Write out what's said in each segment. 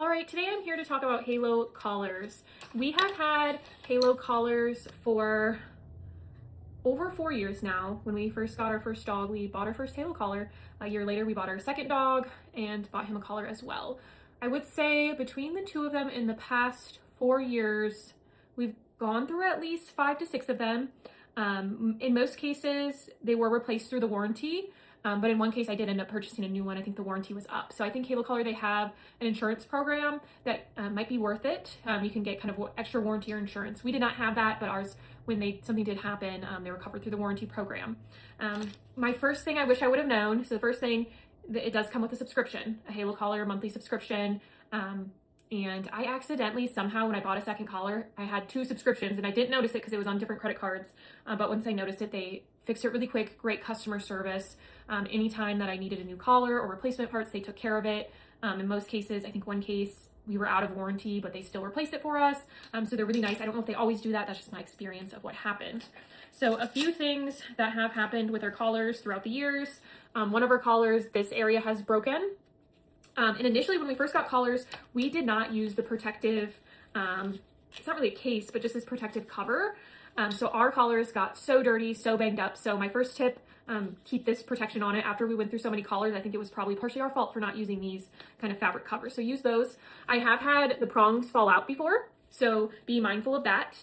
All right, today I'm here to talk about Halo collars. We have had Halo collars for over 4 years now. When we first got our first dog, we bought our first Halo collar. A year later, we bought our second dog and bought him a collar as well. I would say between the two of them in the past 4 years, we've gone through at least 5 to 6 of them. In most cases, they were replaced through the warranty. But in one case, I did end up purchasing a new one. I think the warranty was up. So I think Halo Collar, they have an insurance program that might be worth it. You can get kind of extra warranty or insurance. We did not have that, but ours, when something did happen, they were covered through the warranty program. My first thing I wish I would have known, so the first thing, it does come with a subscription, a Halo Collar monthly subscription. And I accidentally somehow, when I bought a second collar, I had 2 subscriptions and I didn't notice it because it was on different credit cards. But once I noticed it, they fixed it really quick, great customer service. Anytime that I needed a new collar or replacement parts, they took care of it. In most cases, I think one case we were out of warranty, but they still replaced it for us. So they're really nice. I don't know if they always do that. That's just my experience of what happened. So a few things that have happened with our collars throughout the years. One of our collars, this area has broken. And initially when we first got collars, we did not use the protective, it's not really a case, but just this protective cover. So our collars got so dirty, so banged up. So my first tip, keep this protection on it. After we went through so many collars, I think it was probably partially our fault for not using these kind of fabric covers. So use those. I have had the prongs fall out before, so be mindful of that.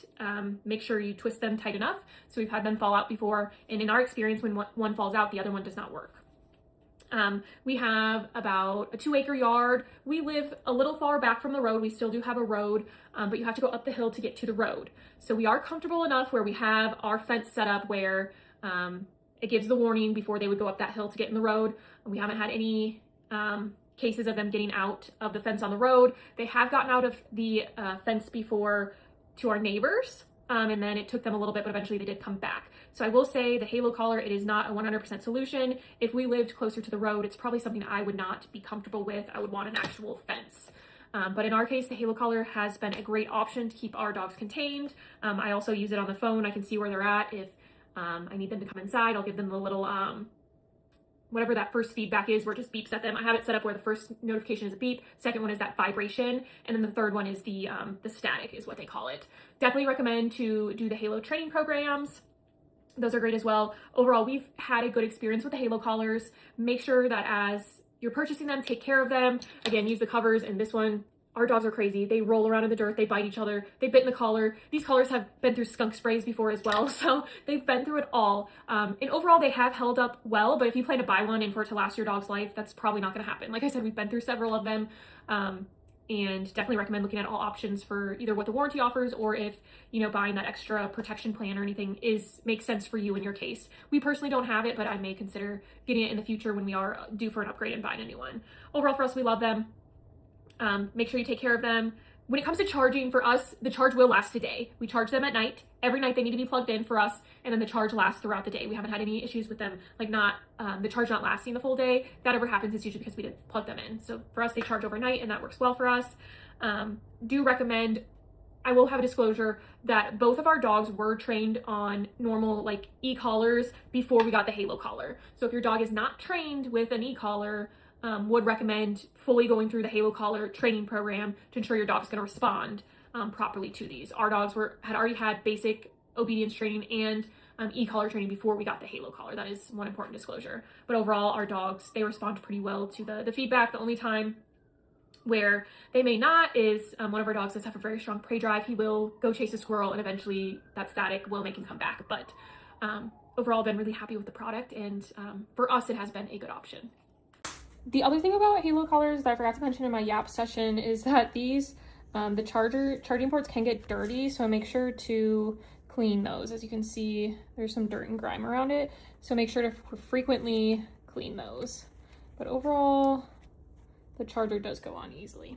Make sure you twist them tight enough. So we've had them fall out before. And in our experience, when one falls out, the other one does not work. We have about a 2-acre yard. We live a little far back from the road. We still do have a road, but you have to go up the hill to get to the road. So we are comfortable enough where we have our fence set up where it gives the warning before they would go up that hill to get in the road. We haven't had any cases of them getting out of the fence on the road. They have gotten out of the fence before to our neighbors. And then it took them a little bit, but eventually they did come back. So I will say the Halo collar, it is not a 100% solution. If we lived closer to the road, it's probably something I would not be comfortable with. I would want an actual fence. But in our case, the Halo collar has been a great option to keep our dogs contained. I also use it on the phone. I can see where they're at. If I need them to come inside, I'll give them the little, whatever that first feedback is, where it just beeps at them. I have it set up where the first notification is a beep, second one is that vibration, and then the third one is the static is what they call it. Definitely recommend to do the Halo training programs. Those are great as well. Overall, we've had a good experience with the Halo collars. Make sure that as you're purchasing them, take care of them. Again, use the covers, and this one, our dogs are crazy. They roll around in the dirt, they bite each other, they bit in the collar. These collars have been through skunk sprays before as well, so they've been through it all. And overall, they have held up well, but if you plan to buy one and for it to last your dog's life, that's probably not gonna happen. Like I said, we've been through several of them, and definitely recommend looking at all options for either what the warranty offers or if, you know, buying that extra protection plan or anything makes sense for you in your case. We personally don't have it, but I may consider getting it in the future when we are due for an upgrade and buying a new one. Overall, for us, we love them. Make sure you take care of them. When it comes to charging, for us, the charge will last a day. We charge them at night. Every night they need to be plugged in for us, and then the charge lasts throughout the day. We haven't had any issues with them, like the charge not lasting the full day. If that ever happens, it's usually because we didn't plug them in. So for us, they charge overnight, and that works well for us. Do recommend, I will have a disclosure that both of our dogs were trained on normal like e-collars before we got the Halo collar. So if your dog is not trained with an e-collar, would recommend fully going through the Halo collar training program to ensure your dog's going to respond properly to these. Our dogs had already had basic obedience training and e-collar training before we got the Halo collar. That is one important disclosure. But overall, our dogs, they respond pretty well to the feedback. The only time where they may not is one of our dogs does have a very strong prey drive. He will go chase a squirrel, and eventually that static will make him come back. But overall, I've been really happy with the product, and for us, it has been a good option. The other thing about Halo collars that I forgot to mention in my Yap session is that these, the charging ports can get dirty, so make sure to clean those. As you can see, there's some dirt and grime around it, so make sure to frequently clean those. But overall, the charger does go on easily.